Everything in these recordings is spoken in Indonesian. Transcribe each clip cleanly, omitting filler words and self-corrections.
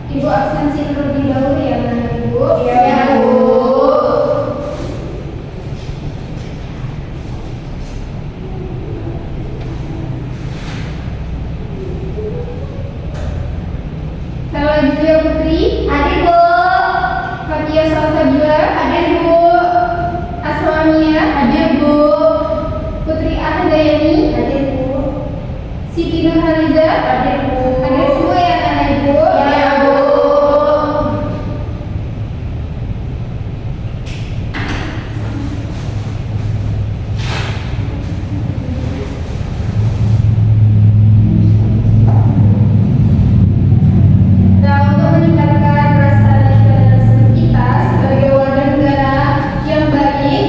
Ibu absensi terlebih dahulu ya, Ibu. Iya, Bu. Kalau Julia Putri, Hadir, Bu. Fatia Salsabila, Hadir, Bu. Aslamia, Hadir, Bu. Putri Ahdayani, Hadir, Bu. Siti Nurhaliza, Hadir, Bu. hadir semua ya anak Ibu. Iya, Bu. Nah, untuk meningkatkan rasa nasionalisme kita sebagai warga negara yang baik,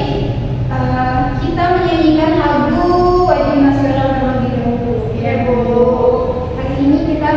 kita menyanyikan lagu wajib nasional terlebih dahulu. Iya, Bu. Hari ini kita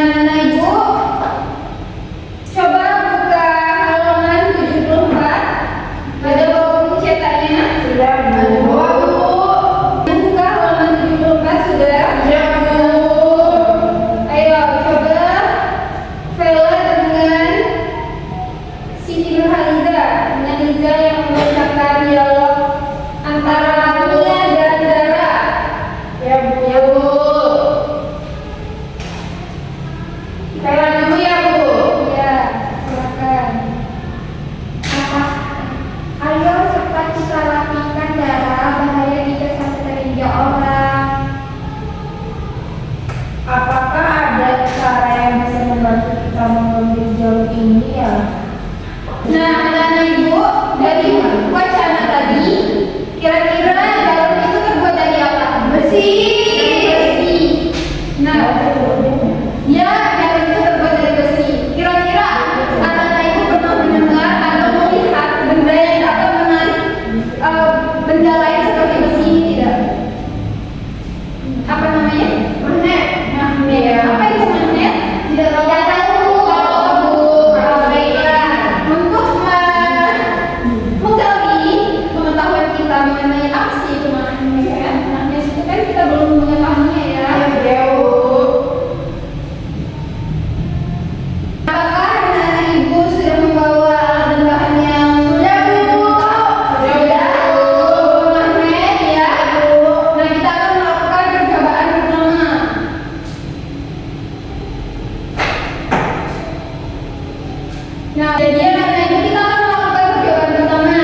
Nah, Ibu, coba buka halaman 74. Ada buku cetaknya? Sudah, Bu. Buka halaman 74 sudah? Sudah, Bu. Ayo coba Vela dengan Siti Nurhaliza yang membacakan dialog antara Mia dan Dara. Ya, Bu. Ya, Bu. Vela dulu ya, Bu. Ya, silakan. Ayo cepat kita rapikan Dara, bahaya jika sampai terinjak orang. Apakah ada cara yang bisa membantu kita mengambil jalur ini ya? Nah, anak-anak Ibu, dari wacana tadi, kira-kira galon itu terbuat dari apa? Besi. Besi. Nah, ya, galon itu terbuat dari besi. Kira-kira anak-anak Ibu pernah mendengar atau melihat benda yang dapat menarik benda lain seperti besi ini tidak? Apa namanya? Magnet. Magnet. Iya. Apa itu magnet? Tidak tahu. Baiklah. Untuk menggali pengetahuan kita mengenai apa sih itu magnet. Magnet itu kan kita belum mengetahuinya ya. Ya, Bu. Apakah anak-anak Ibu sudah membawa alat dan bahan yang Sudah, Bu. sudah magnet ya? Nah, kita akan melakukan percobaan pertama. Nah, jadi anak-anak Ibu kita akan melakukan percobaan pertama.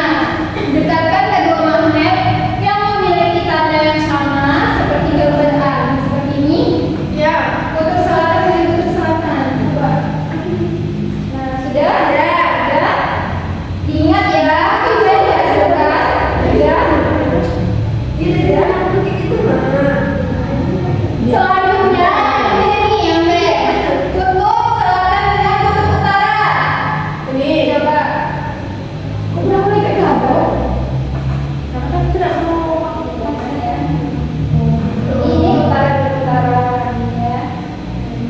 Dekatkan kedua magnet yang memiliki tanda yang sama seperti gambar A. Seperti ini. Ya. Kutub selatan dan kutub selatan. Coba. Nah, sudah? Sudah? Ingat ya, bisa dihasilkan. Sudah? Tidak. Selanjutnya, ini yang B. Kutub selatan dengan kutub utara. Ini. Coba. Kok kenapa lagi kayak gambar? Karena kan tidak mau. Ini utara dan utara ya.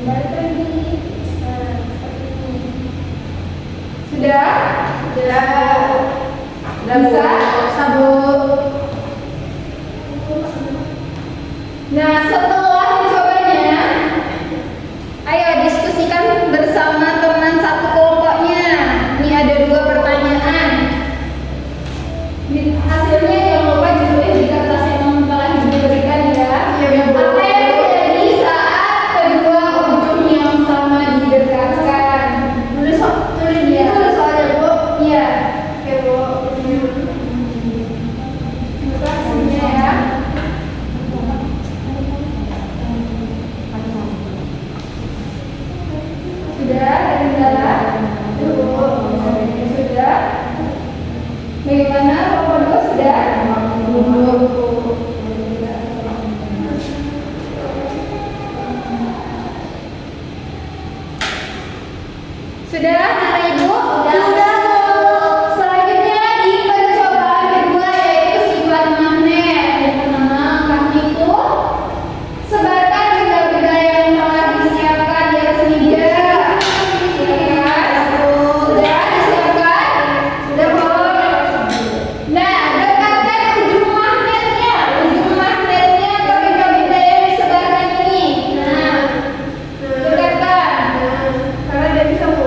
Balik lagi. Nah, seperti ini. Sudah? Sudah. Bisa? Sabun. Nah, setelah mencobanya, ayo diskusikan bersama teman satu kelompoknya. Ini ada 2 pertanyaan. Hasilnya jangan lupa ditulis di kertas yang telah diberikan ya. Iya, Bu. Apa yang terjadi saat kedua ujung yang sama didekatkan? Tulis dia. Itu soalnya, Bu. Iya. Oke, Bu. Hasilnya ya. Sudah dari dalam? Sudah. Bagaimana Bapak Dua sudah? Sudah, anak Ibu? Sudah. Selanjutnya di percobaan kedua yaitu sifat magnet. Yang pertama, kami itu sebarkan benda-benda yang telah disiapkan di atas meja. Sudah disiapkan? Sudah boleh. Nah, dekatkan ujung magnetnya ke benda-benda yang disebarkan ini. Nah, dekatkan. Karena dia bisa, Bu.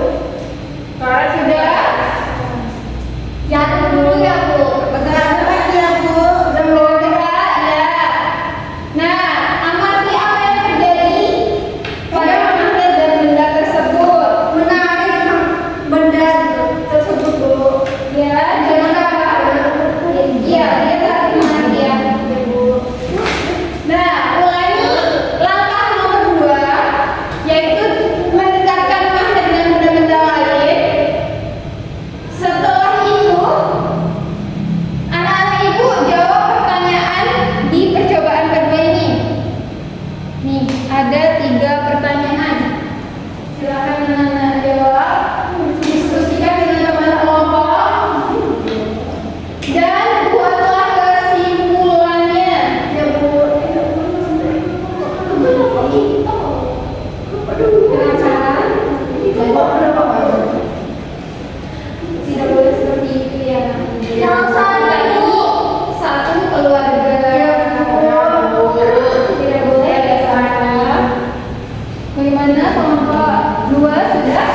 Bagaimana kelompok 2 sudah?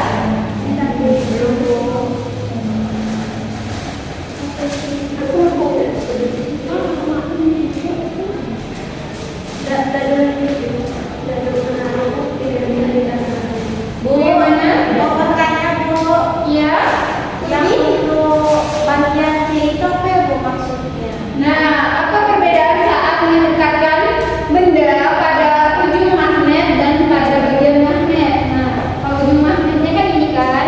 Bagaimana? Mau bertanya Bu, Ya. yang untuk bagian C itu apa ya Bu maksudnya? Nah, apa perbedaan saat mendekatkan benda pada ujung magnet dan pada bagian magnet? Nah, kalau ujung magnetnya kan ini kan,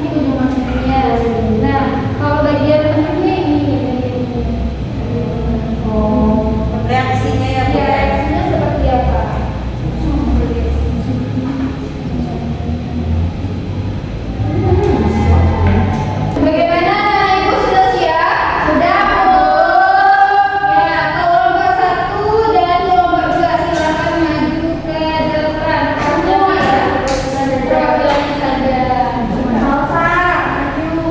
ini ujung magnetnya. Nah, kalau bagian tengahnya ini. Oh, reaksinya ya Bu. Ya, reaksinya seperti apa? Bagaimana anak ibu sudah siap? Sudah Bu. Ya, kelompok 1 dan kelompok 2 silakan maju ke depan. Kamu ya, perwakilan saja. Salsa, maju.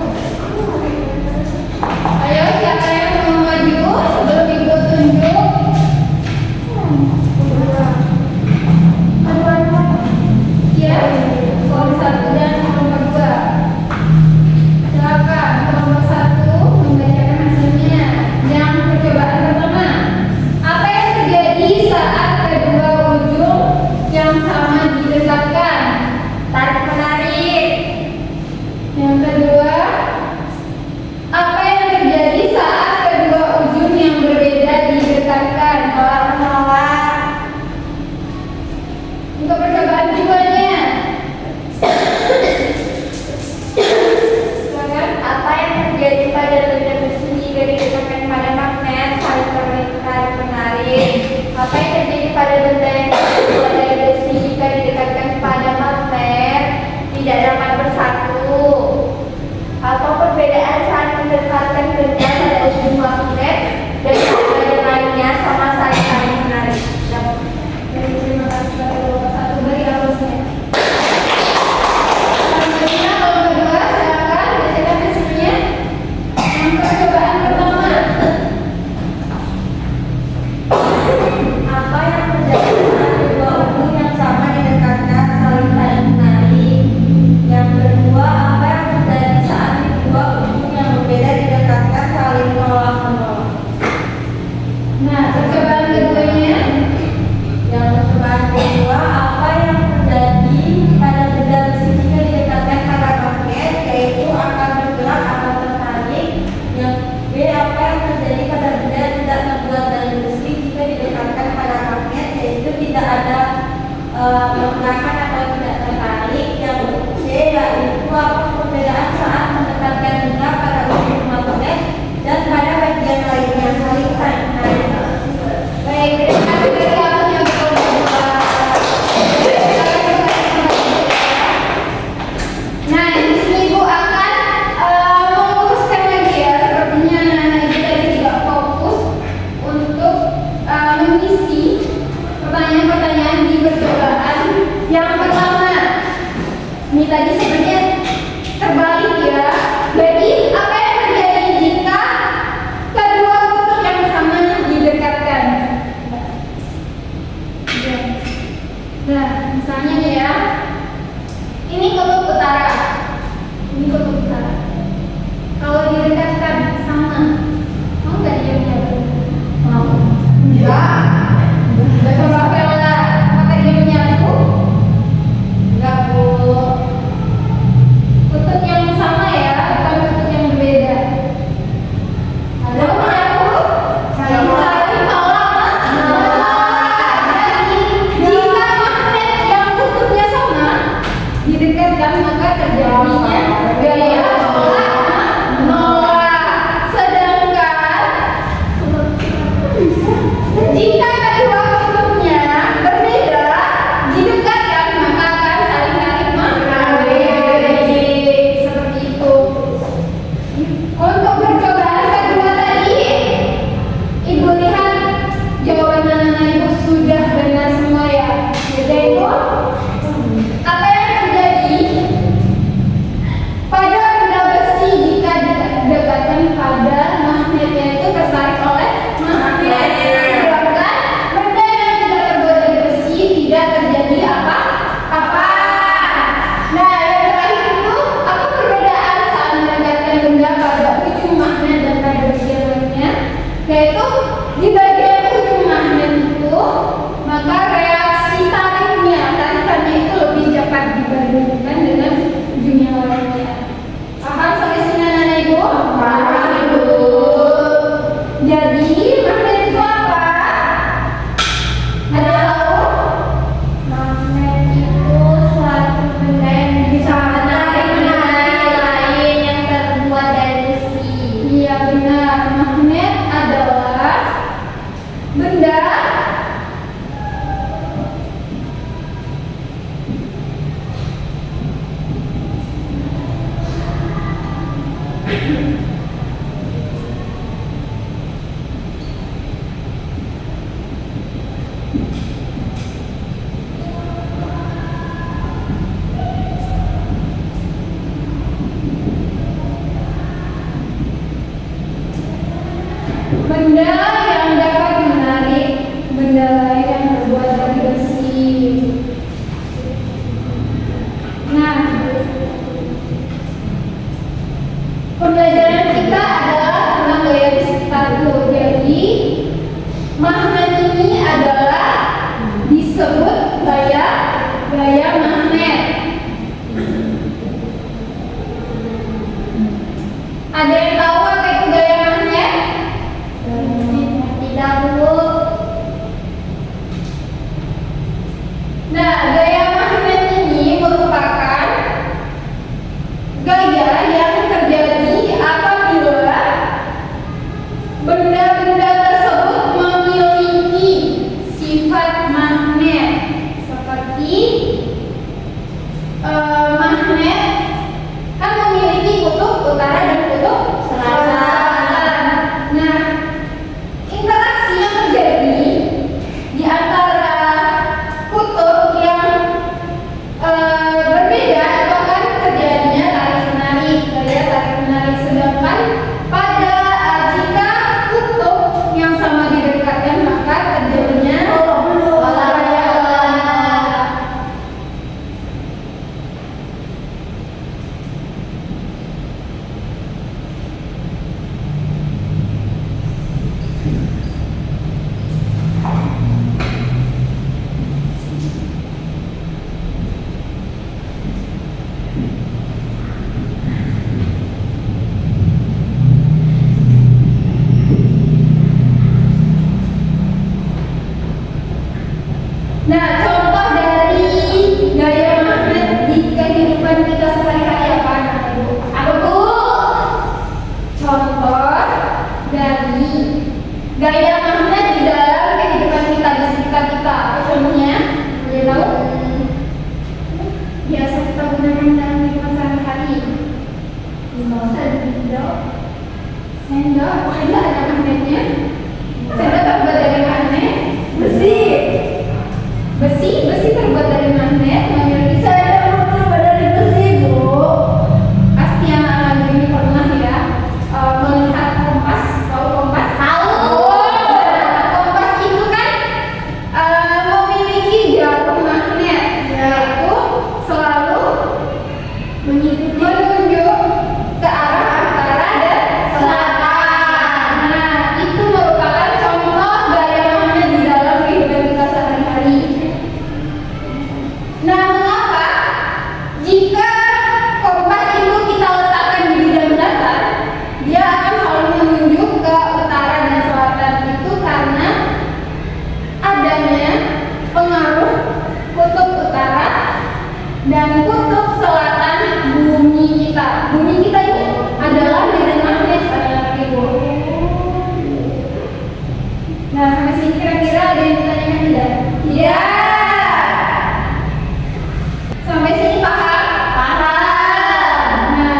Ayo siapa yang mau maju sebelum ibu tunjuk? Ya, kelompok 1 dan kelompok 2. Silakan kelompok 1 membacakan hasilnya. Yang percobaan pertama, apa yang terjadi saat kedua ujung yang sama didekatkan? Tarik menarik. Yang kedua, apa yang terjadi saat kedua ujung yang berbeda didekatkan? Tolak menolak. Untuk percobaan keduanya, silakan. Apa yang terjadi pada benda besi jika didekatkan pada magnet saling tarik menarik? Apa yang terjadi pada benda yang terbuat dari besi jika didekatkan pada magnet tidak dapat bersatu? Atau perbedaan saat mendekatkan benda pada ujung magnet dan pada bagian lainnya sama saling menarik? Terima kasih kepada kelompok 1. Beri aplausnya. Selanjutnya kelompok 2, silakan bacakan hasilnya. Yang percobaan pertama. Apa yang terjadi saat kedua ujung yang sama didekatkan saling menarik? Yang kedua, apa yang terjadi saat kedua ujung yang berbeda didekatkan saling menolak? Nah, percobaan keduanya. Yang percobaan kedua, apa yang terjadi pada benda besi jika didekatkan pada magnet, yaitu akan bergerak atau tertarik? Yang B, apa yang terjadi pada benda tidak terbuat dari besi jika didekatkan pada magnet, yaitu tidak ada pergerakan atau tidak tertarik? Yang C, yaitu apa perbedaan saat mendekatkan benda pada ujung magnet dan pada bagian lainnya saling menarik? Baik, terima kasih dari waktunya kelompok 2. Nah, di sini Ibu akan meluruskan lagi ya. Sepertinya anak-anak Ibu tadi tidak fokus untuk mengisi pertanyaan-pertanyaan di percobaan yang pertama. Ini tadi sebenarnya terbalik ya. Jadi apa yang terjadi jika kedua huruf yang sama didekatkan? Nah, misalnya nih ya, ini kutub utara, ini kutub utara. Kalau didekatkan sama, mau nggak dia menyatu? Mau? Enggak. Coba Vela, apakah dia menyatu? Enggak Bu. Sendok ada magnetnya. Sendok terbuat dari magnet. Besi. Besi terbuat dari magnet. Memiliki Sendok terbuat dari besi, Bu. pasti anak-anak ini pernah ya melihat kompas. Tahu kompas? Tahu. Nah, kompas itu kan memiliki jarum magnet, yaitu selalu menunjuk ke arah utara dan selatan. Nah, itu merupakan contoh gaya magnet di dalam kehidupan kita sehari-hari. Nah, mengapa jika kompas itu kita letakkan di bidang datar, dia akan selalu menunjuk ke utara dan selatan? Itu karena adanya pengaruh kutub utara dan kutub selatan bumi kita. Bumi kita ini adalah medan magnet pada ibu. Nah, sampai sini kira-kira ada yang ditanyakan tidak? Tidak. Sampai sini paham? Paham. Nah,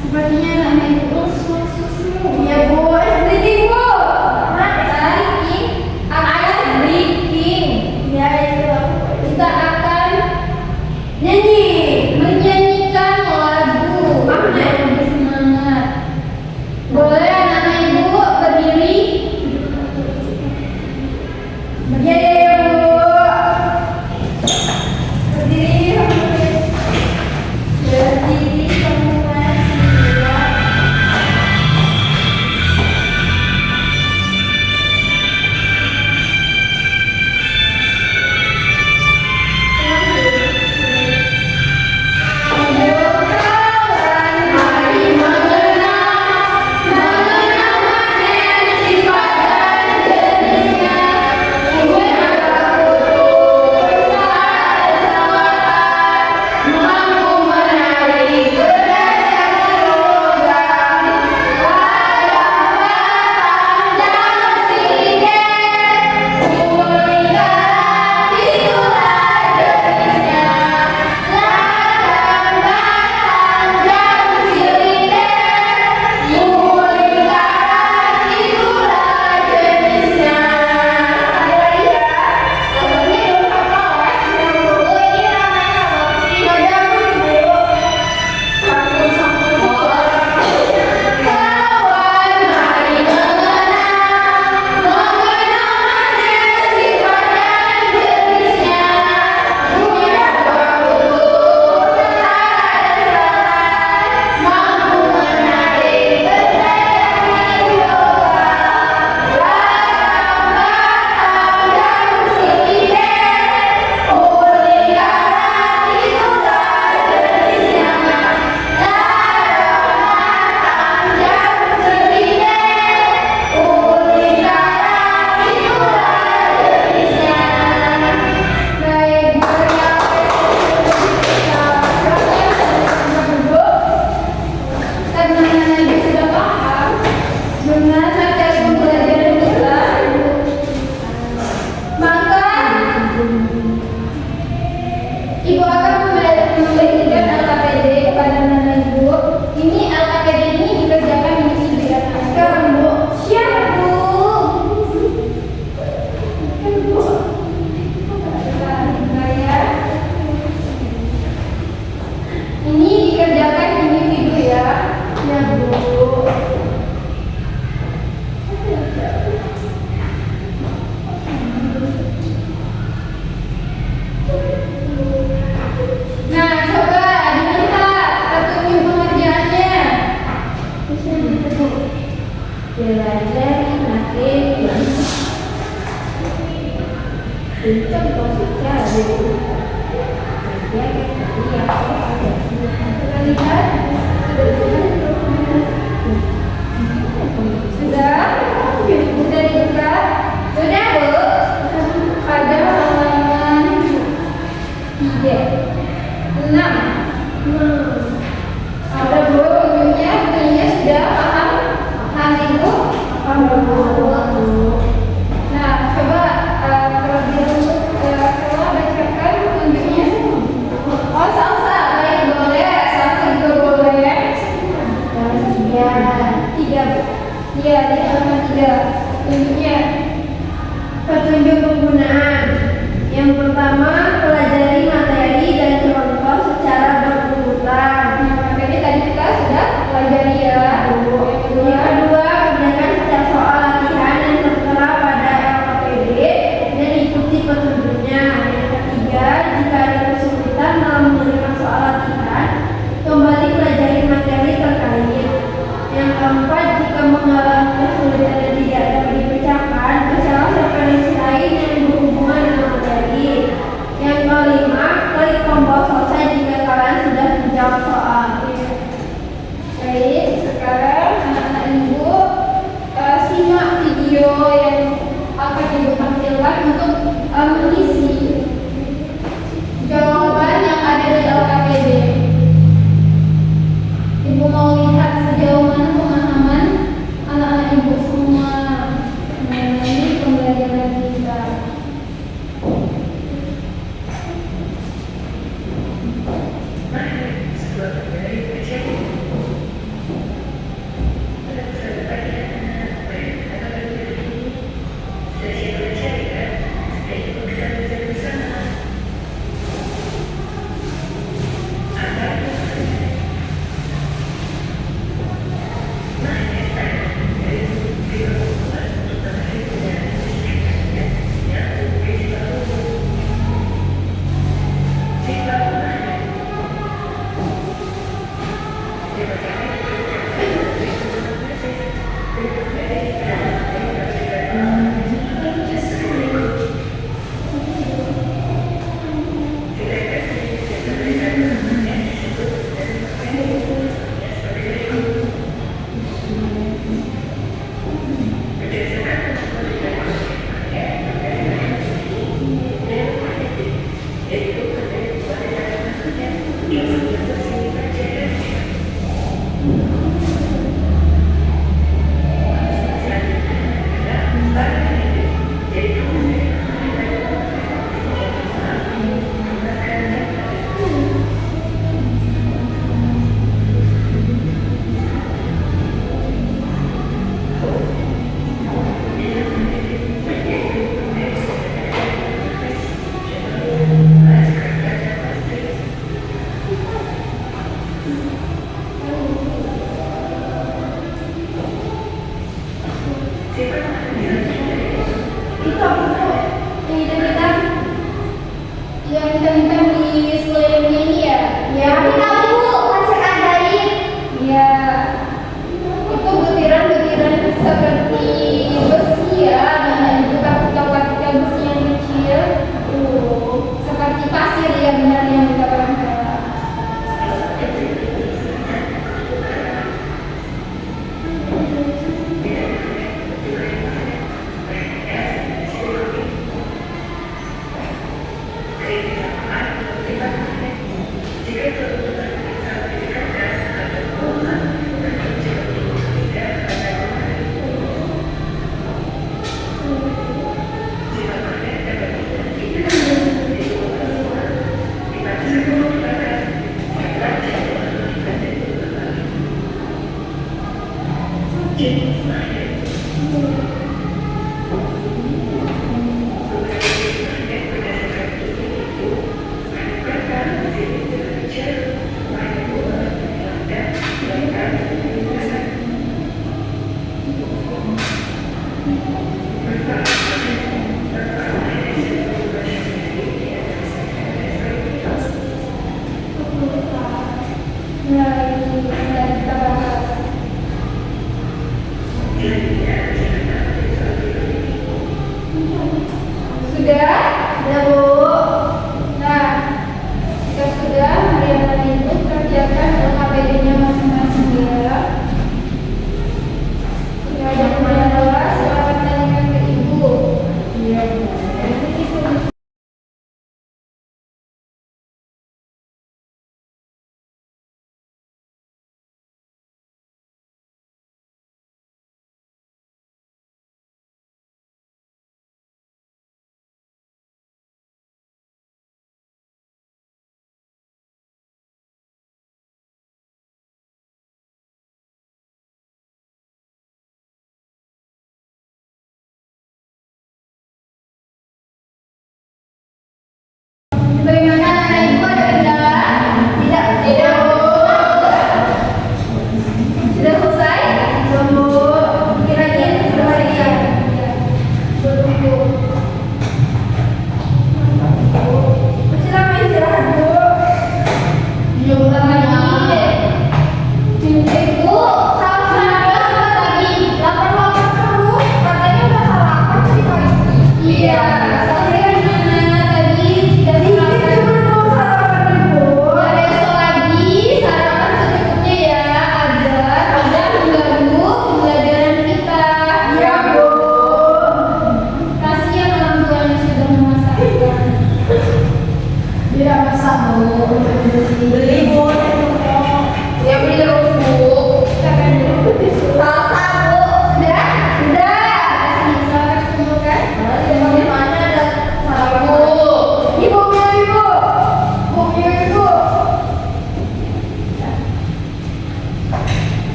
sepertinya anak itu semua. Iya, Bu. Breaking, Bu. Breaking. Akan breaking. Ya, itu aku. Kita akan Nyanyi. menyanyikan lagu. Magnet. Lebih semangat. Boleh anak-anak ibu berdiri? Ya, Bu. Berdiri. Berdiri semua. Mari mengenang magnet sifat dan jenisnya. Ini adalah kutub selatan, mampu menarik berdasar logam, layang batang dalam silinder, lingkaran itulah jenisnya. Layang batang dalam silinder, lingkaran itulah jenisnya. Ada lagi ya? Ini belum hafal ya? Oh, ini namanya apa sih? Kawan, mari mengenang magnet sifat dan jenisnya. Bumi adalah kutub utara dan selatan, mampu menarik berdasar logam, layang batang dalam silinder, lingkaran itulah jenisnya. Layang batang dalam silinder, lingkaran itulah jenisnya. Baik, karena Anda sudah paham dengan materi pembelajaran kita, maka Ibu akan membagikan LKPD kepada anak ibu. Ini LKPD ini dikerjakan di sini ya. Sekarang, Bu. Siap, Bu. Ini dikerjakan individu ya. Ya, Bu. Nah, coba dilihat tertulis pengerjaannya. Belajar makin contoh secara Kita lihat. Sudah? Sudah dibuka? Sudah, Bu? Pada halaman 3, 6. Ada Bu, bunyinya sudah paham? Paham Ibu? Paham, Bu. Nah, coba terlebih dahulu kalau bacakan tunjuknya. Oh, salsa, baik boleh, salsa juga boleh. Ya, Nah, ini kita bahas.